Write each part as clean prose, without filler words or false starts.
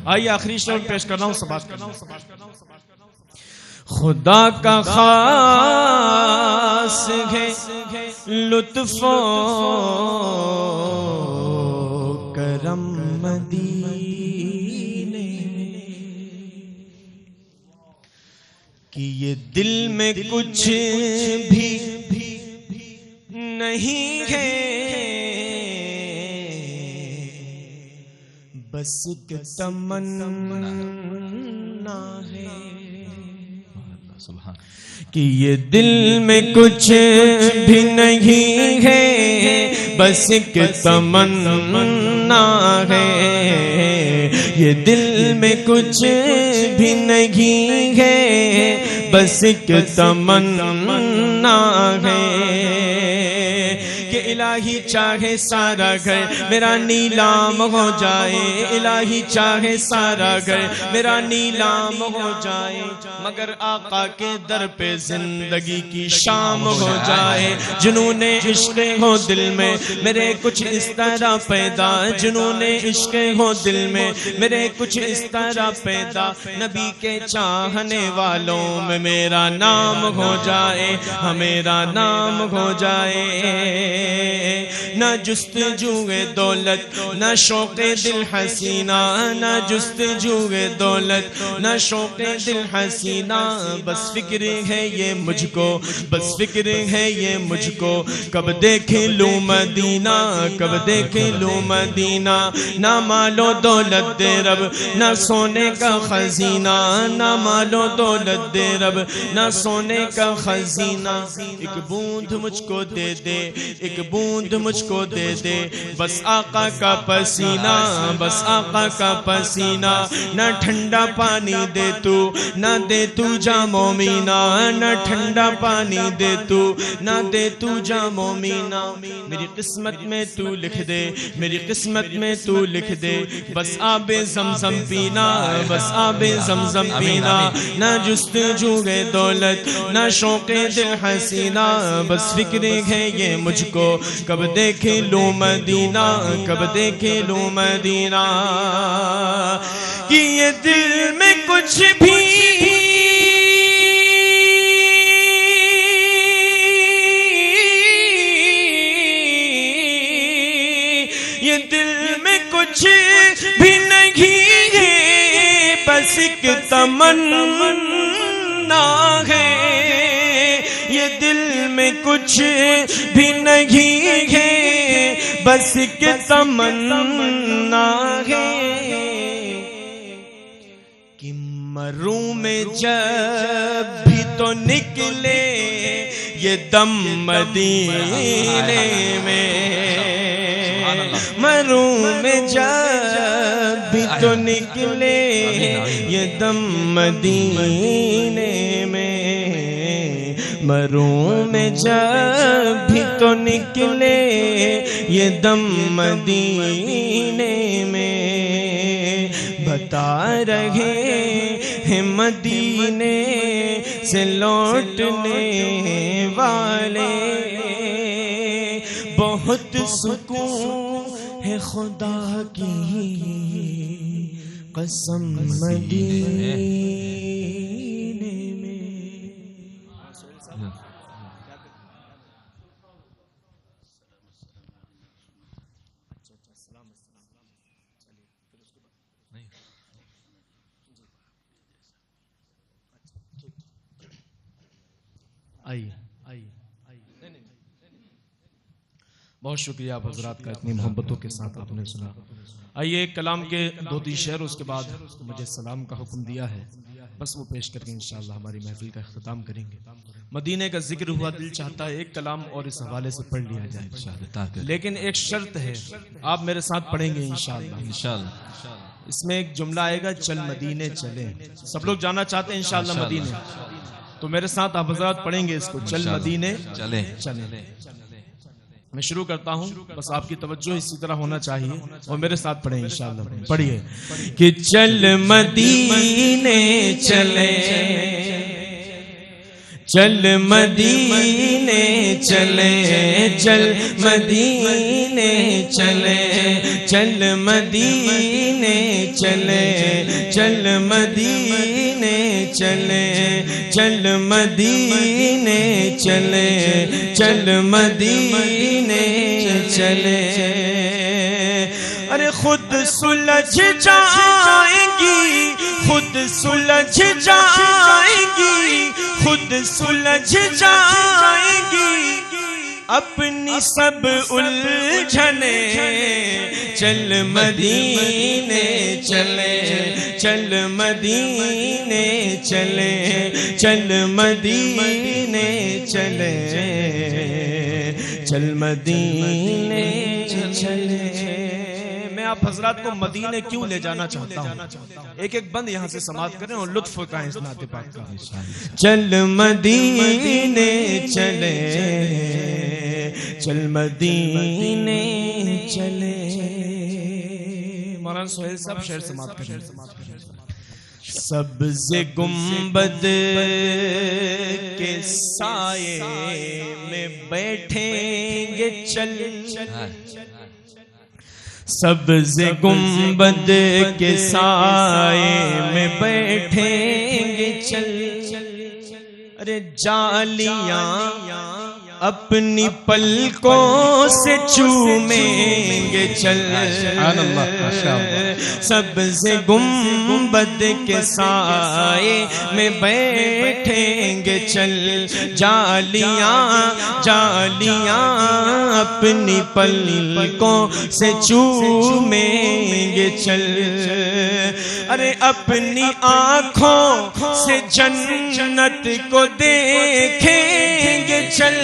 آئیے آخری شعر پیش کر رہا ہوں، سبات کرنا ہوں۔ خدا کا خاص ہے لطف و کرم مدینے کہ یہ دل میں کچھ بھی نہیں ہے، بس ایک تمنا ہے کہ یہ دل میں کچھ بھی نہیں ہے، بس ایک تمنا ہے، یہ دل میں کچھ بھی نہیں ہے، بس ایک تمنا ہے کہ الہی چاہے سارا گھر میرا نیلام ہو جائے، الہی چاہے سارا گھر میرا نیلام ہو جائے، مگر آقا کے در پہ زندگی کی شام ہو جائے، جنون عشق ہو دل میں میرے کچھ اس طرح پیدا، جنون عشق ہو دل میں میرے کچھ اس طرح پیدا، نبی کے چاہنے والوں میں میرا نام ہو جائے، میرا نام ہو جائے، نہ جستجوئے دولت نہ شوق دل حسینہ، نہ جستجوئے دولت نہ شوق دل حسینہ، بس فکر ہے یہ مجھ کو، بس فکر ہے یہ مجھ کو، کب دیکھیں لوں مدینہ، کب دیکھیں لوں مدینہ، نہ مالو دولت دے رب نہ سونے کا خزینہ، نہ مالو دولت دے رب نہ سونے کا خزینہ، ایک بوند مجھ کو دے دے، ایک بوند مجھ کو دے دے، بس آقا کا پسینہ، بس آقا کا پسینہ، نہ ٹھنڈا پانی دے تو، نہ دے تو جام و مینا، نہ ٹھنڈا پانی دے تو، نہ دے تو جام و مینا، میری قسمت میں تو لکھ دے، میری قسمت میں تو لکھ دے، بس آب زمزم پینا، بس آب زمزم پینا، نہ جستجو دولت نہ شوق دل حسینہ، بس فکر ہے یہ مجھ کو، کب دیکھے لوں مدینہ، کب دیکھے لوں مدینہ، کہ یہ دل میں کچھ بھی یہ دل میں کچھ بھی نہیں ہے، بس ایک تمنا ہے، یہ دل میں کچھ بھی نہیں ہے، بس ایک تمنا ہے کہ مروں میں جب بھی تو نکلے یہ دم مدینے میں، مروں میں جب بھی تو نکلے یہ دم مدینے میں، مروں میں جب بھی تو نکلے یہ دم مدینے میں، بتا رہے ہیں مدینے سے لوٹنے والے، بہت سکون ہے خدا کی قسم مدینے میں۔ آئیے بہت شکریہ آپ حضرات کا، اتنی محبتوں کے ساتھ آپ نے سنا۔ آئیے ایک کلام کے دو تین شعر، اس کے بعد مجھے سلام کا حکم دیا ہے، بس وہ پیش کر کے انشاءاللہ ہماری محفل کا اختتام کریں گے۔ مدینے کا ذکر ہوا، دل چاہتا ہے ایک کلام اور اس حوالے سے پڑھ لیا جائے، لیکن ایک شرط ہے، آپ میرے ساتھ پڑھیں گے انشاءاللہ۔ اس میں ایک جملہ آئے گا، چل مدینے چلیں، سب لوگ جانا چاہتے ہیں انشاءاللہ مدینے، تو میرے ساتھ آپ حضرات پڑھیں گے اس کو، چل مدینے چلیں۔ میں شروع کرتا ہوں، بس آپ کی توجہ اسی طرح ہونا چاہیے اور میرے ساتھ پڑھیں انشاءاللہ۔ پڑھیے کہ چل مدینے چلیں، چل مدینے چلیں، چل مدینے چلیں، چل مدینے چلے چل مدینے چلے چل مدینے چلے چل مدینے چلے ارے خود سلجھ جائیں گی خود سلجھ جائیں گی خود سلجھ جائیں گی اپنی سب الجھنے چل مدینے چلے چل مدینے چلے چل مدینے چلے چل مدینے چلے میں آپ حضرات کو مدینے کیوں لے جانا چاہتا ہوں ایک ایک بند یہاں سے سماعت کریں اور لطف اٹھائیں اس نعت پاک کا چل مدینے چلے چل مدینے چلے مولانا سہیل صاحب شعر سماعت کریں سبز گنبد کے سائے میں بیٹھیں گے چل سبز گنبد کے سائے میں بیٹھیں گے چل ارے جالیاں اپنی پلکوں سے چومیں گے چل سبز گنبد کے سائے میں بیٹھیں گے چل جالیاں جالیاں اپنی پلکوں سے چومیں گے چل ارے اپنی آنکھوں سے جنت کو دیکھیں گے چل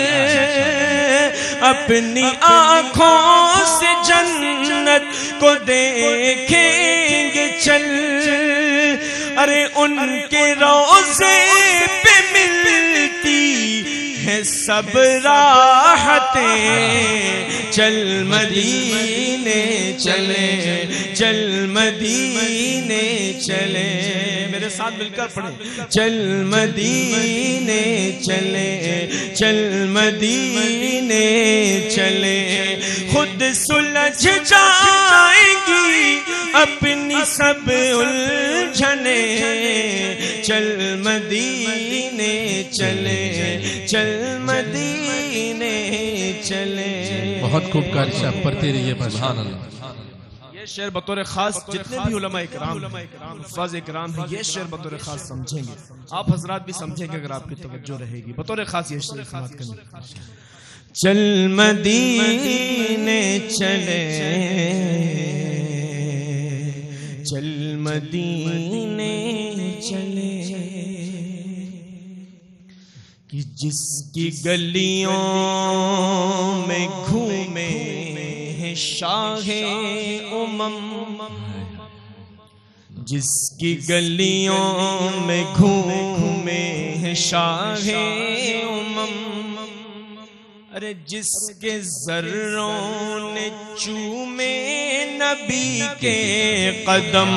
اپنی آنکھوں سے جنت کو دیکھیں گے چل ارے ان کے روضے پہ ملتی ہے سب راحتیں چل مدینے چلے چل مدینے چلے میرے ساتھ مل کر پڑھیں چل مدینے چلے چل مدینے چلے خود سلجھ جائیں گی اپنی سب الجھنے چل مدینے چلے چل مدینے چلے بہت خوب کاری صاحب پڑھتے رہیے سبحان اللہ یہ شعر بطور خاص جتنے بھی علماء اکرام حفاظ اکرام ہیں یہ شعر بطور خاص سمجھیں گے آپ حضرات بھی سمجھیں گے اگر آپ کی توجہ رہے گی بطور خاص یہ شعر سماعت کریں چل مدینے چلے چل مدینے چلے کہ جس کی گلیوں میں گھومے ہیں شاہ امم جس کی گلیوں میں گھومے ہیں شاہ امم ارے جس کے ذروں نے چومے نبی کے قدم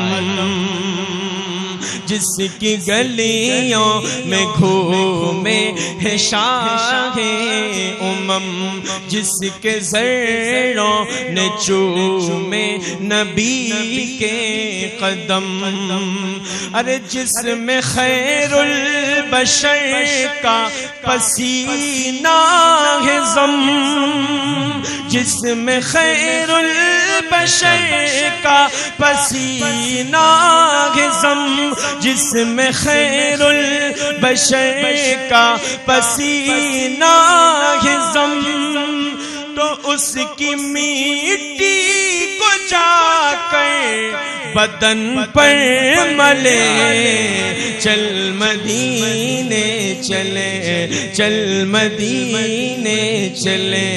جس کی گلیوں میں گھومے ہیں شاہ امم جس کے ذروں نے چومے نبی کے قدم ارے جس میں خیر البشر کا پسینہ ہے زم جس میں خیر البشر کا پسینہ ہے زم جس میں خیر البشر کا پسینہ ہے زم تو اس کی مٹی کو جا کر بدن پر ملے چل مدینے چلے چل مدینے چلے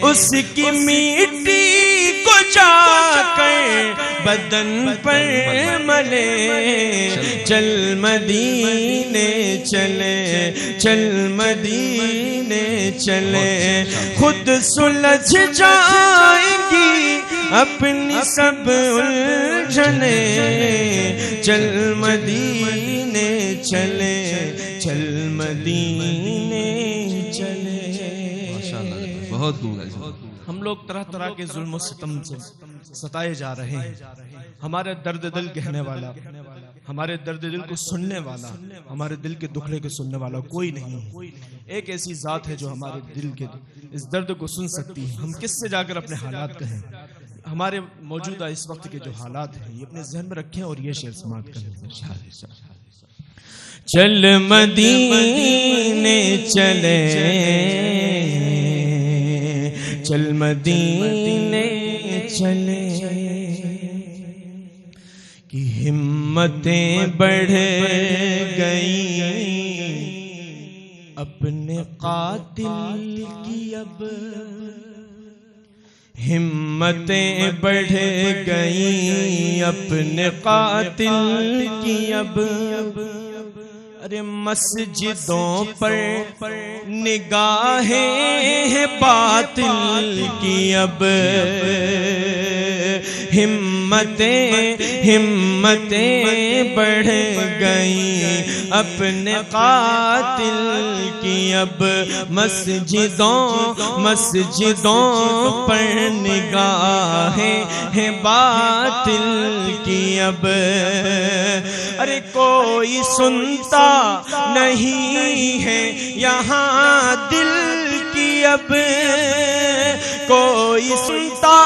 اس کی مٹی کو جا کر بدن پر ملے چل مدینے چلے چل مدینے چلے خود سلجھ جائیں گی اپنی سب الجھنے چل مدینے چلے چل مدینے چلے ماشاءاللہ بہت خوب ہم لوگ طرح طرح کے ظلم و ستم سے ستائے جا رہے ہیں. ہمارے درد دل کہنے والا، ہمارے درد دل کو سننے والا، ہمارے دل کے دکھڑے کو سننے والا کوئی نہیں ہے. ایک ایسی ذات ہے جو ہمارے دل کے اس درد کو سن سکتی ہے. ہم کس سے جا کر اپنے حالات کہیں؟ ہمارے موجودہ اس وقت کے جو حالات ہیں یہ اپنے ذہن میں رکھیں اور یہ شعر سماعت کریں. چل مدینے چلے، چل مدینے چلے، کہ ہمتیں بڑھ گئیں اپنے قاتل کی اب، ہمتیں بڑھ گئیں اپنے قاتل کی اب. ارے مسجدوں پر نگاہیں باطل کی اب، ہمتیں بڑھ گئیں اپنے قاتل کی اب. مسجدوں پر نگاہیں باطل کی اب. ارے کوئی سنتا نہیں ہے یہاں دل کی اب، کوئی سنتا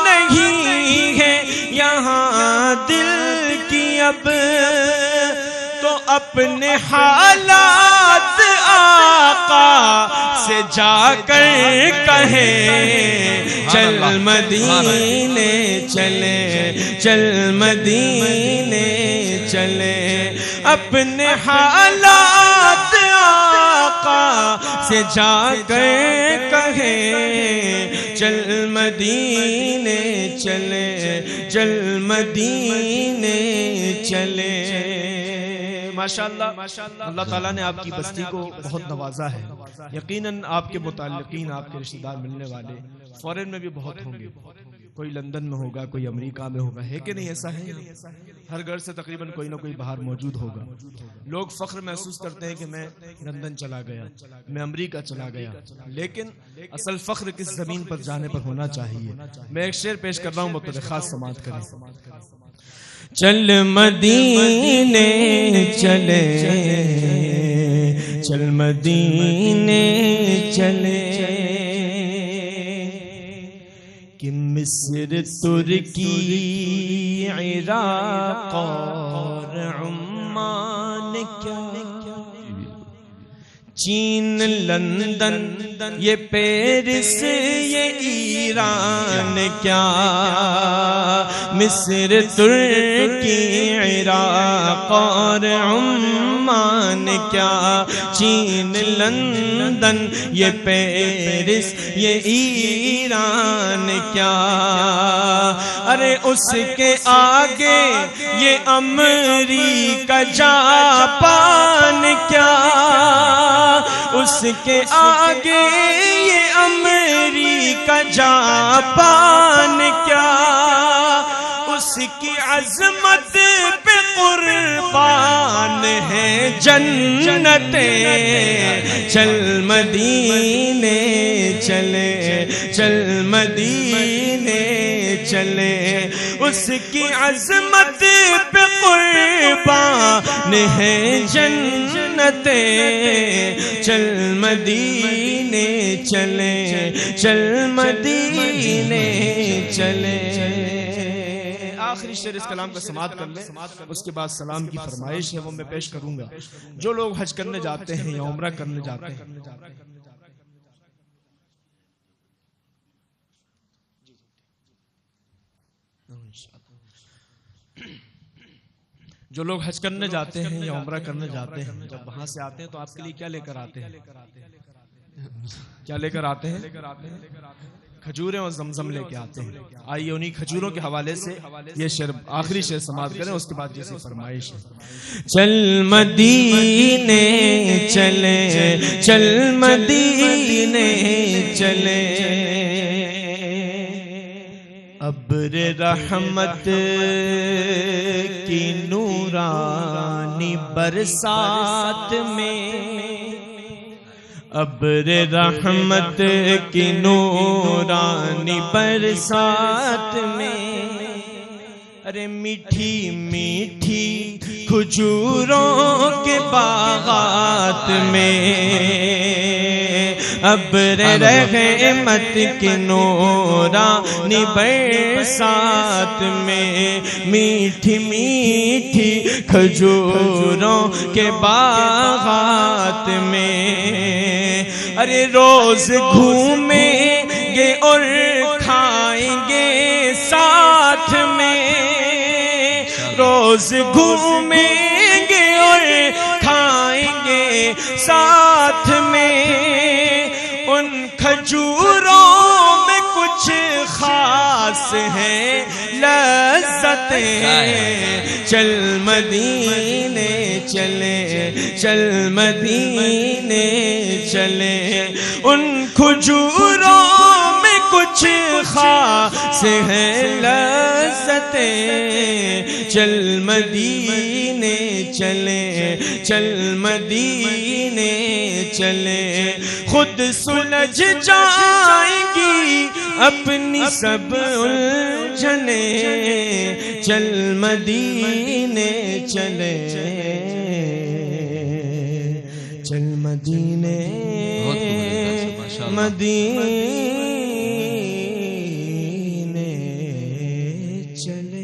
نہیں ہے یہاں دل کی اب. تو اپنے حالات آقا سے جا کر کہیں، چل مدینے چلے، چل مدینے چلے. اپنے حالات آقا سے جا کر کہیں، چل مدینے چلے، چل مدینے چلے. ماشاءاللہ اللہ تعالیٰ نے آپ کی بستی کو بہت نوازا ہے. یقیناً آپ کے متعلقین، آپ کے رشتہ دار ملنے والے فورن میں بھی بہت ہوں گے. کوئی لندن میں ہوگا، کوئی امریکہ میں ہوگا، ہے کہ نہیں؟ ایسا ہے. ہر گھر سے تقریباً کوئی نہ کوئی باہر موجود ہوگا. لوگ فخر محسوس کرتے ہیں کہ میں لندن چلا گیا، میں امریکہ چلا گیا، لیکن اصل فخر کس زمین پر جانے پر ہونا چاہیے. میں ایک شعر پیش کر رہا ہوں، بطور خاص سماعت کریں. چل مدینے چلے، چل مدینے چلے، کہ مصر ترکی عراق اور عمان کیا، چین لندن یہ پیرس یہ ایران کیا، مصر ترکی عراق اور عمان کیا، چین لندن یہ پیرس یہ ایران کیا. ارے اس کے آگے یہ امریکہ جاپان کیا، اس کے آگے یہ امریکہ جاپان کیا، اس کی عظمت پہ قربان ہے جنتیں. چل مدینے چلے، چل مدینے چلے، اس کی عظمت پہ قربان ہے جنتیں. چل مدینے چلے، چل مدینے چلے. آخری شعر اس کلام کا سماعت کر لیں، اس کے بعد سلام کی فرمائش ہے وہ میں پیش کروں گا. جو لوگ حج کرنے جاتے ہیں یا عمرہ کرنے جاتے ہیں، جو لوگ حج کرنے جاتے ہیں یا عمرہ کرنے جاتے ہیں، جب وہاں سے آتے ہیں تو آپ کے لیے کیا لے کر آتے ہیں؟ کیا لے کر آتے ہیں؟ کھجوریں اور زمزم لے کے آتے ہیں. آئیے انہی کھجوروں کے حوالے سے یہ شعر آخری شعر سماعت کریں، اس کے بعد جیسے فرمائش ہے. چل مدینے چلے، چل مدینے چلے، ابر رحمت کی نورانی برسات میں، ابر رحمت کی نورانی برسات میں ارے میٹھی میٹھی کھجوروں کے باغات میں ابر رحمت کی نورانی برسات میں میٹھی میٹھی کھجوروں کے باغات میں ارے روز گھومیں گے اور کھائیں گے ساتھ میں روز گھومیں گے اور کھائیں گے ساتھ میں ان کھجوروں میں کچھ خاص ہے لذتیں چل مدینے چلے چل مدینے چلے ان کھجوروں میں کچھ خاص ہے لذتیں چل مدینے چلے چل مدینے چلے خود سلجھ جائیں گی اپنی سب الجھنیں چل مدینے چلے چل مدینے مدینے چلے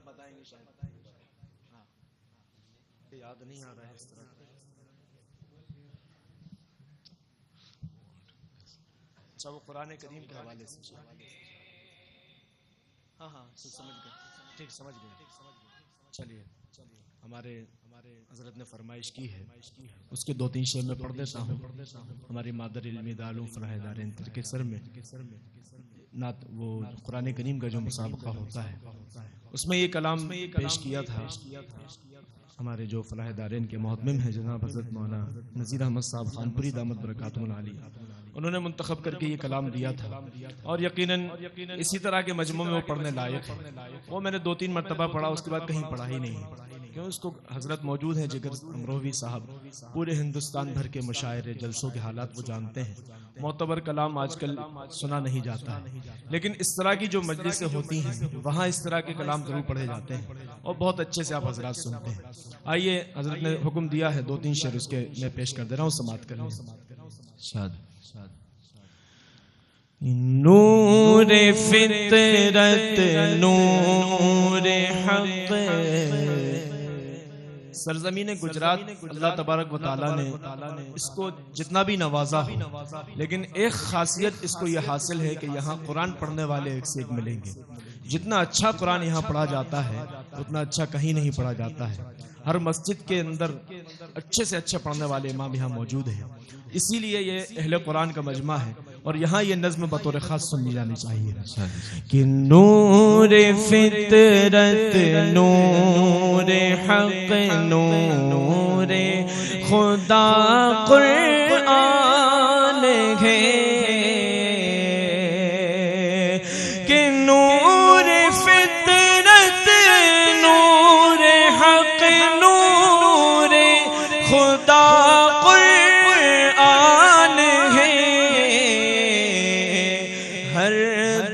بتائیں گے شاید یاد نہیں آ رہا ہے اس طرح اچھا وہ قرآن کریم کے حوالے سے ہاں ہاں سمجھ گئے ٹھیک سمجھ گئے چلیے ہمارے حضرت نے فرمائش کی ہے اس کے 2-3 شعر میں پڑھ دیتا ہوں ہماری مادر علمی دارالعلوم فلاح دارین ترکسر میں نعت وہ قرآن کریم کا جو مسابقہ ہوتا ہے اس میں یہ کلام پیش کیا تھا ہمارے جو فلاح دارین کے محتمم ہیں جناب حضرت مولانا نذیر احمد صاحب خانپوری دامت برکاتہم العالی انہوں نے منتخب کر کے یہ کلام دیا تھا اور یقیناً اسی طرح کے مجموعے میں وہ پڑھنے لائق ہے وہ میں نے 2-3 مرتبہ پڑھا اس کے بعد کہیں پڑھا ہی نہیں کیوں اس کو حضرت موجود ہیں جگر امروہوی صاحب پورے ہندوستان بھر کے مشاعرے جلسوں کے حالات وہ جانتے ہیں معتبر کلام آج کل سنا نہیں جاتا ہے لیکن اس طرح کی جو مجلسیں ہوتی ہیں وہاں اس طرح کے کلام ضرور پڑھے جاتے ہیں اور بہت اچھے سے آپ حضرات سنتے ہیں آئیے حضرت نے حکم دیا ہے 2-3 شعر اس کے میں پیش کر دے رہا ہوں سماعت کریں نور فطرت نور حق سرزمین گجرات اللہ تبارک و تعالیٰ نے اس کو جتنا بھی نوازا ہو لیکن ایک خاصیت اس کو یہ حاصل ہے کہ یہاں قرآن پڑھنے والے ایک سے ایک ملیں گے جتنا اچھا قرآن یہاں پڑھا جاتا ہے اتنا اچھا کہیں نہیں پڑھا جاتا ہے ہر مسجد کے اندر اچھے سے اچھے پڑھنے والے امام یہاں موجود ہیں اسی لیے یہ اہل قرآن کا مجمع ہے اور یہاں یہ نظم بطور خاص سنی جانی چاہیے کہ نور فطرت نور حق نور خدا قرآن ہے کہ نور فطرت نور حق نور خدا قرآن ہے ہر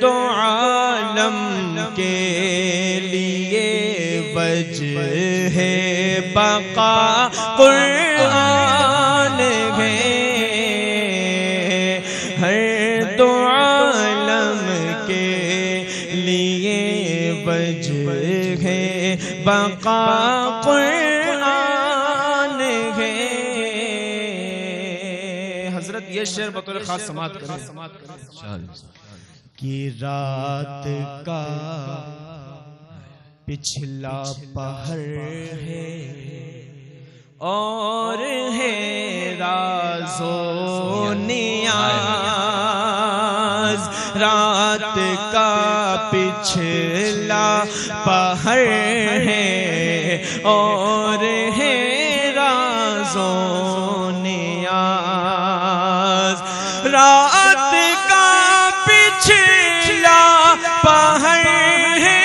دو عالم کے لیے وجہ ہے بقا قرآن ہے ہر دو عالم کے لیے وجہ ہے بقا قرآن ہے حضرت یہ شعر بطور خاص سماعت کریں کہ رات کا پچھلا پہر ہے اور ہے راز و نیاز رات کا پچھلا پہر ہے اور ہے راز و نیاز رات کا پچھلا پہر ہے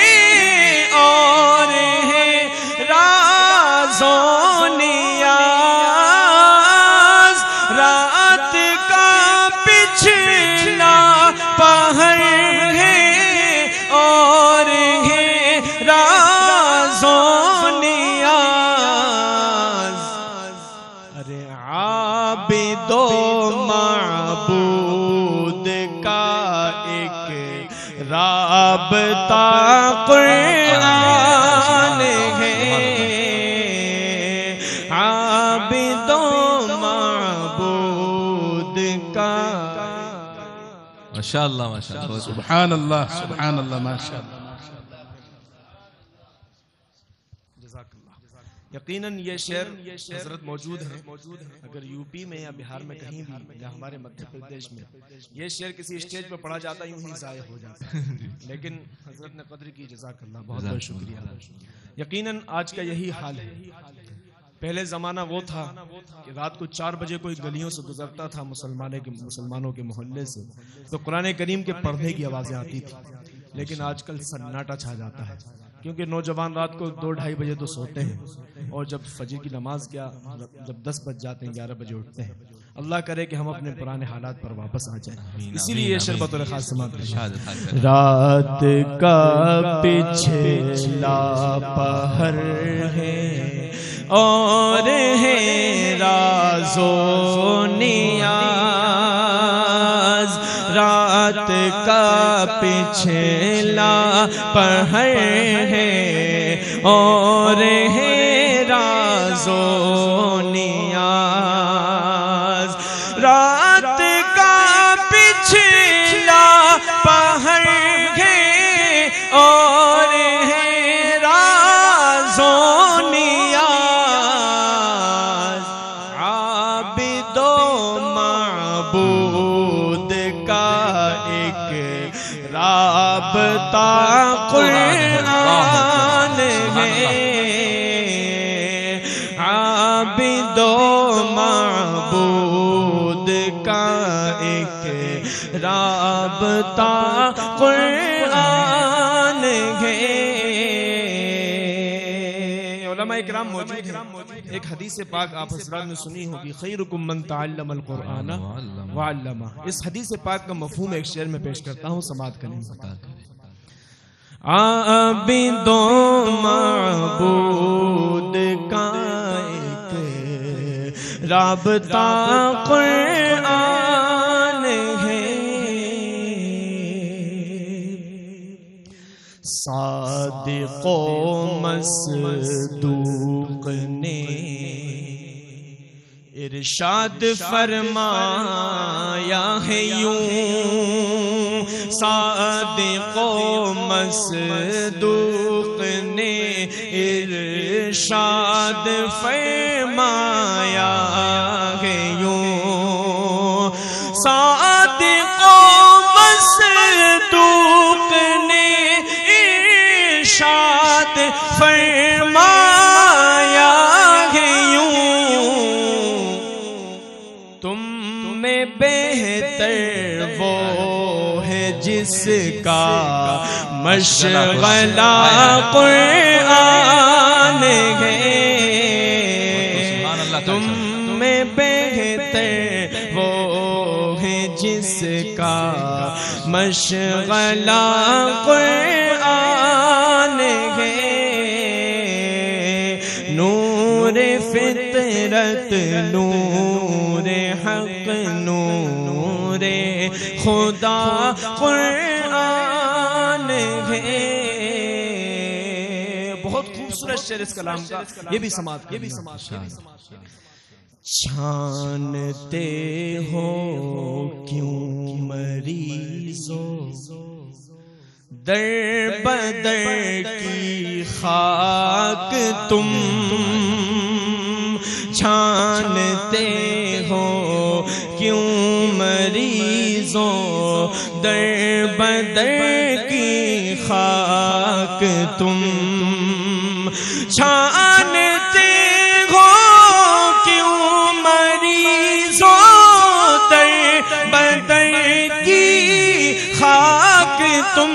ماشاءاللہ ماشاءاللہ سبحان اللہ سبحان اللہ ماشاء اللہ. یقیناً یہ شعر حضرت موجود ہے، اگر یو پی میں یا بہار میں کہیں بھی یا ہمارے مدھیہ پردیش میں یہ شعر کسی اسٹیج پر پڑھا جاتا یوں ہی ضائع ہو جاتا، لیکن حضرت نے قدر کی. جزاک اللہ، بہت بہت شکریہ. یقیناً آج کا یہی حال ہے. پہلے زمانہ وہ تھا کہ رات کو 4 بجے کوئی گلیوں سے گزرتا تھا مسلمانوں کے محلے سے تو قرآن کریم کے پڑھنے کی آوازیں آتی تھی، لیکن آج کل سناٹا چھا جاتا ہے کیونکہ نوجوان رات کو 2-2:30 بجے تو سوتے ہیں اور جب فجر کی نماز کیا جب 10 بج جاتے ہیں 11 بجے اٹھتے ہیں. اللہ کرے کہ ہم اپنے پرانے حالات پر واپس آ جائیں. اسی لیے یہ شعر بطور خاص سماعت کریں. رات کا پچھلا پہر ہے اور ہے راز و نیاز، رات کا پچھلا پہر ہے اور ہے راز و نیاز، رات کا پچھلا پہر ہے اور ہے راز و نیاز، عابد و معبود کا ایک رابطہ قرآن ہے، عابد و معبود کا ایک رابطہ قرآن ہے. علماء اکرام موجود ہیں. ایک حدیث پاک آپ حضرات نے سنی ہوگی، خیرکم من تعلم القرآن وعلمہ. اس حدیث پاک کا مفہوم ایک شعر میں پیش کرتا ہوں، سماعت کریں. عابد و معبود کا ایک رابطہ قرآن ہے، صادق و مصدوق نے ارشاد فرمایا ہے یوں، صادق و مصدوق نے ارشاد فرمایا ہے یوں، صادق و مصدوق نے ارشاد فرمایا ہے یوں، تم میں بہتر وہ ہے جس کا مشغلہ قرآن ہے، تم میں بہتر وہ ہے جس کا مشغلہ قرآن ہے، نور فطرت نور حق نور خدا قرآن ہے. بہت خوبصورت شعر اس کلام کا، یہ بھی سماعت کریں. چھانتے ہو کیوں مریضوں در بدر کی خاک تم، چھانتے ہو کیوں مریضوں در بدر کی خاک تم، چھانتے ہو کیوں مریضوں در بدر کی خاک تم،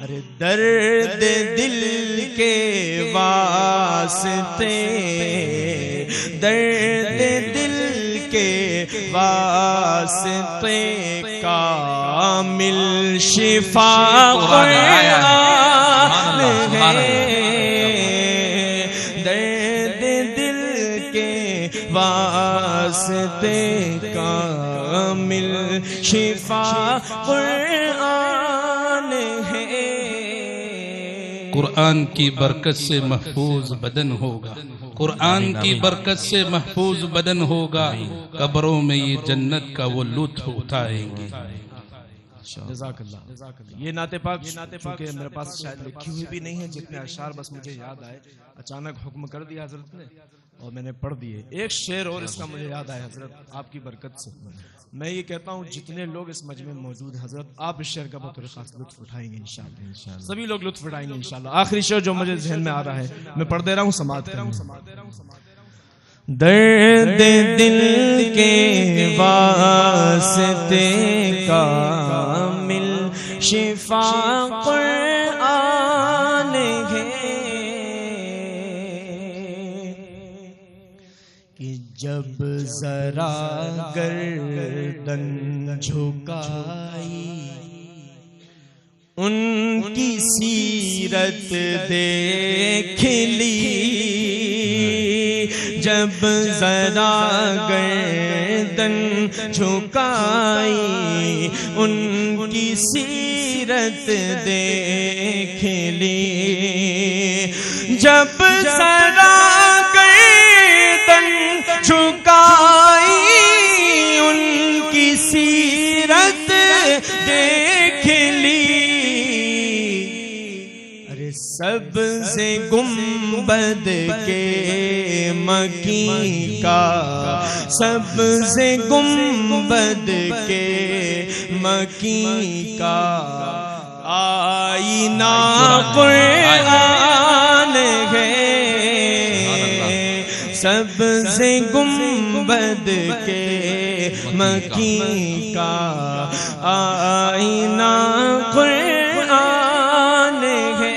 ارے درد دل کے واسطے، درد دل کے واسطے کامل شفا قرآن ہے، درد دل کے واسطے کامل شفا قرآن ہے. قرآن کی برکت سے محفوظ بدن ہوگا، قرآن کی برکت سے محفوظ بدن ہوگا، قبروں میں یہ جنت کا وہ لطف اٹھائیں گے۔ جزاک اللہ۔ یہ نعت پاک چونکہ میرے پاس شاید لکھی ہوئی بھی نہیں ہے، جتنے اشعار بس مجھے یاد آئے، اچانک حکم کر دیا حضرت نے اور میں نے پڑھ دیے۔ ایک شعر اور اس کا مجھے یاد آیا حضرت آپ کی برکت سے، میں یہ کہتا ہوں جتنے لوگ اس مجمع میں موجود ہیں حضرت آپ اس شعر کا بطور خاص لطف اٹھائیں گے انشاءاللہ، سبھی لوگ لطف اٹھائیں گے انشاءاللہ۔ آخری شعر جو مجھے ذہن میں آ رہا ہے میں پڑھ دے رہا ہوں، سماعت کریں۔ درد دل کے واسطے کامل شفا قرآن ہے کہ جب ذرا گردن جھکائی ان کی سیرت دیکھ لی، جب ذرا گردن جھکائی ان کی سیرت دیکھ لی، جب ذرا گردن جھکائی ان کی سیرت دیکھ لی، سب سے گنبد کے مکی کا، سب سے گنبد کے مکی کا آئینہ قرآن ہے، سب سے گنبد کے مکی کا آئینہ قرآن ہے،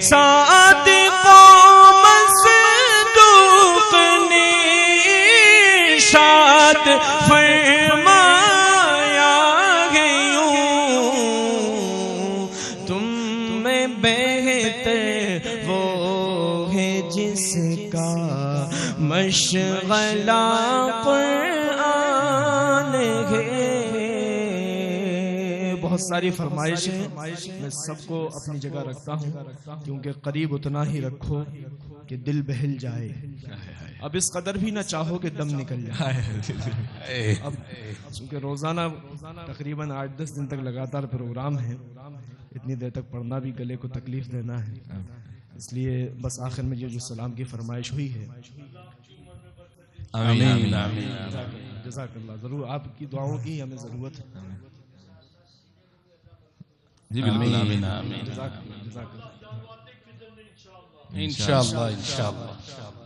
صادق و مصدوق نے ارشاد فرمایا ہے یوں، تم میں بہتر وہ ہے جس کا مشغلہ قرآن ہے۔ بہت ساری فرمائشیں میں سب کو اپنی جگہ رکھتا ہوں کیونکہ قریب اتنا ہی رکھو کہ دل بہل جائے، اب اس قدر بھی نہ چاہو کہ دم نکل جائے۔ اب چونکہ روزانہ تقریباً 8-10 دن تک لگاتار پروگرام ہے، اتنی دیر تک پڑھنا بھی گلے کو تکلیف دینا ہے، اس لیے بس آخر میں یہ جو سلام کی فرمائش ہوئی ہے، آمین جزاک اللہ، ضرور آپ کی دعاؤں کی ہمیں ضرورت ہے۔ جی بالکل، آمین آمین، جزاک اللہ، جزاک اللہ، انشاءاللہ انشاءاللہ،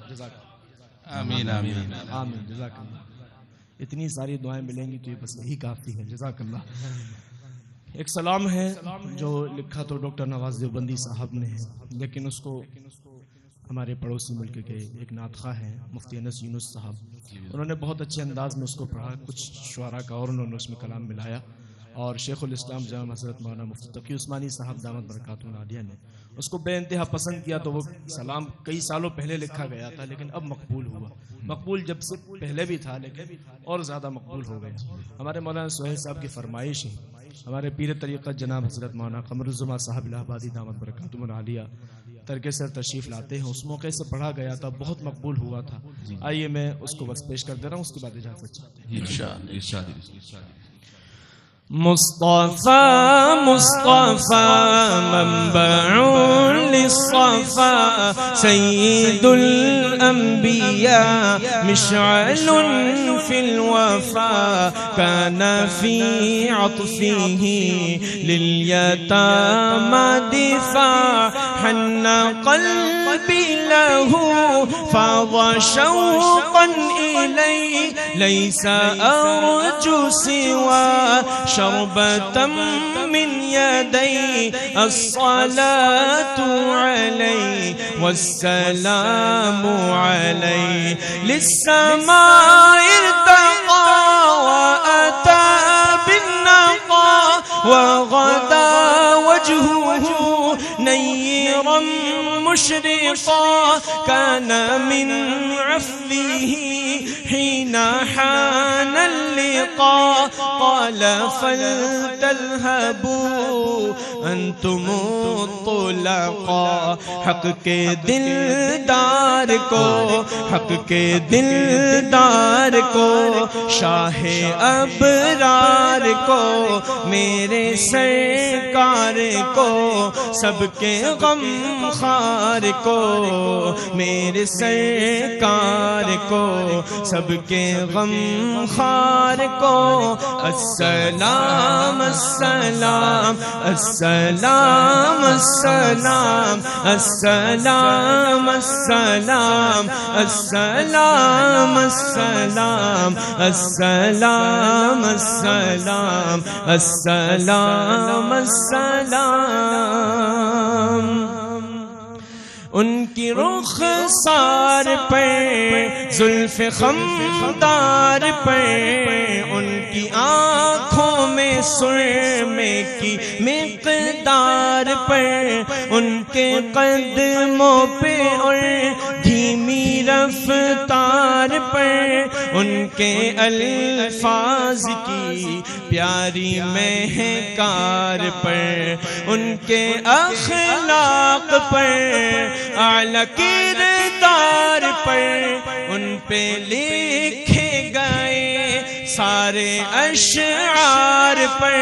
جزاک اللہ، آمین آمین آمین، جزاک اللہ۔ اتنی ساری دعائیں ملیں گی تو یہ بس یہی کافی ہے، جزاک اللہ۔ ایک سلام ہے جو لکھا تو ڈاکٹر نواز دیوبندی صاحب نے ہے، لیکن اس کو ہمارے پڑوسی ملک کے ایک نعت خواہ ہیں مفتی انس یونس صاحب، انہوں نے بہت اچھے انداز میں اس کو پڑھا، کچھ شعراء کا اور انہوں نے اس میں کلام ملایا، اور شیخ الاسلام جامع حضرت مولانا مفتی تقی عثمانی صاحب دامت برکاتہ العالیہ نے اس کو بے انتہا پسند کیا، تو وہ سلام کئی سالوں پہلے لکھا گیا تھا لیکن اب مقبول ہوا، مقبول جب سے پہلے بھی تھا لیکن اور زیادہ مقبول ہو گیا۔ ہمارے مولانا سہیل صاحب کی فرمائش ہے، ہمارے پیر طریقت جناب حضرت مولانا قمر الزما صاحب الہ آبادی دامت برکاتہ العالیہ ترک سر تشریف لاتے ہیں، اس موقع سے پڑھا گیا تھا، بہت مقبول ہوا تھا۔ آئیے میں اس کو بس پیش کر دے رہا ہوں، اس کے بعد اجازت چاہتے ہیں۔ مصطفى مصطفى منبع للصفا سيد الأنبياء مشعل في الوفا كان في عطفه لليتامى دفاع حن قلبي له فاض شوقا إليه ليس أرجو سوى شربة من يدي الصلاة عليه والسلام عليه للسماء ارتقى وأتى بالنقى وغدا وجهه نيرا مشرقا كان من عفوه حين حان اللقاء قال فلتذهبوا أنتم الطلاب لقا، حق کے دلدار کو، حق کے دلدار کو، شاہ ابرار کو، میرے سرکار کو، سب کے غم خار کو، میرے سرکار کو، سب کے غم خار کو، السلام السلام السلام السلام السلام السلام السلام السلام السلام السلام السلام السلام۔ ان کی رخسار پہ، زلف خمدار پہ، ان کی آنکھوں میں سرمے کی مقدار پہ، ان کے قدموں پہ اور دھیمی رفتار پہ، ان کے الفاظ کی پیاری مہکار پر، ان کے اخلاق پر، اعلی کردار پر، ان پہ لکھے گئے سارے اشعار پر،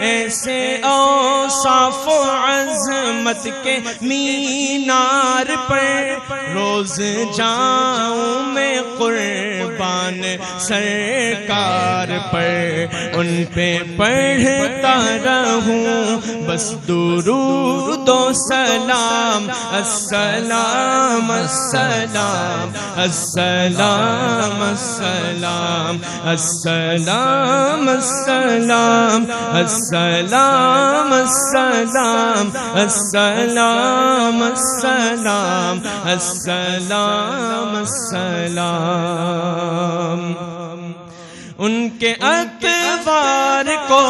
ایسے اوصاف و عظمت کے مینار پر، روز جاؤں میں قربان سرکار پر، ان پہ پڑھتا رہوں بس درود و سلام، السلام السلام السلام السلام السلام السلام السلام السلام السلام السلام السلام السلام۔ ان کے اطوار کو،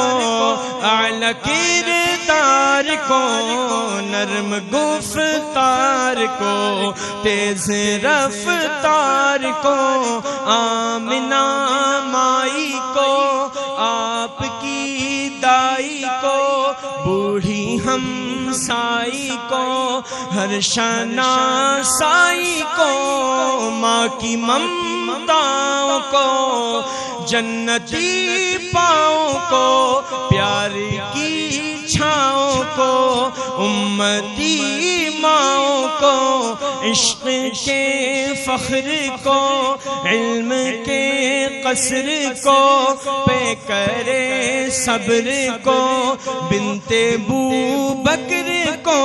اعلی کردار کو، نرم گفتار کو، تیز رفتار کو، آمنہ مائی کو، آپ کی دائی کو، بوڑھی ہمسائی کو، ہر شناسائی کو، ماں کی ممتاؤں کو، جنتی پاؤں کو، پیار کی چھاؤں کو، امتی ماؤں کو، عشق کے فخر کو، علم کے قصر کو، پہ کرے صبر کو، بنت بو بکر کو،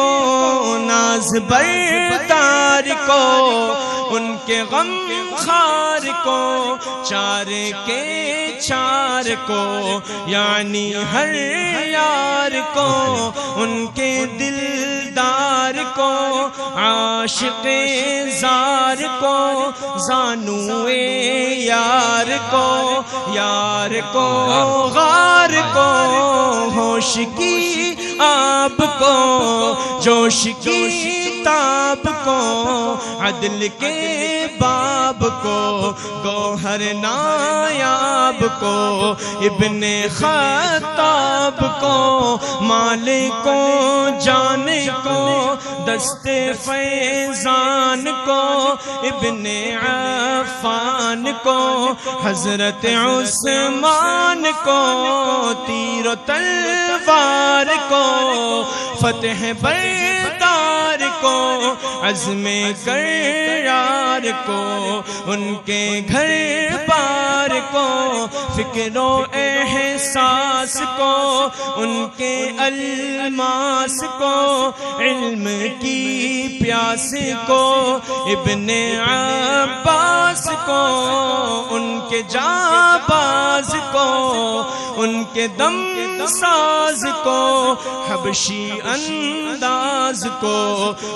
ناز بردار کو، ان کے غم خار کو، چار کے چار کو، یعنی ہر یار کو، ان کے دلدار کو، عاشق زار کو، زانوئے یار کو، یار کو غار کو، ہوش کی آپ کو، جوش کی تاب کو، عدل کے باب کو، گوہر نایاب کو، ابن خطاب کو، مالک کو، جان کو، دست فیضان کو، ابن عفان کو، حضرت عثمان کو، تیر و تلوار کو، فتح بردار کو، عزم کرار کو، ان کے گھر بار کو، فکر و احساس کو، ان کے الماس کو، علم کی پیاس کو، ابن عباس کو، ان کے جانباز کو، ان کے دم ساز کو، حبشی انداز کو،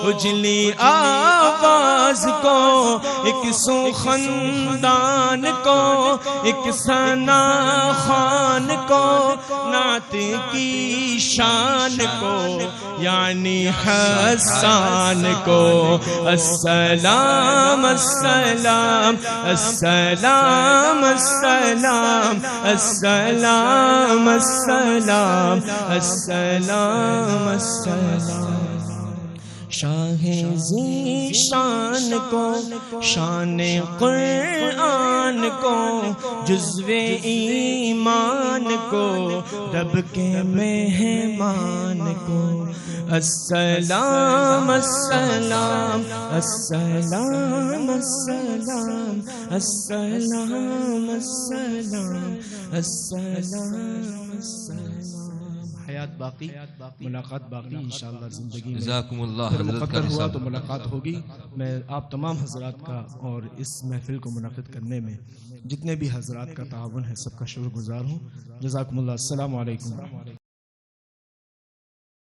اجلی آواز کو، ایک سو خاندان کو، ایک ثنا خان کو، نعت کی شان کو، یعنی حسان کو، السلام السلام السلام السلام السلام السلام السلام السلام۔ شاہ ذی شان کو، شان قرآن کو، جزو ایمان کو، رب کے مہمان کو، السلام السلام السلام السلام السلام السلام السلام السلام۔ حیات باقی، ملاقات باقی انشاءاللہ زندگی میں جزاکم اللہ پھر حضرت کا مقدر ہوا نصاب۔ تو ملاقات ہوگی۔ میں آپ تمام حضرات کا اور اس محفل کو منعقد کرنے میں جتنے بھی حضرات کا تعاون ہے سب کا شکر گزار ہوں۔ جزاکم اللہ، السلام علیکم۔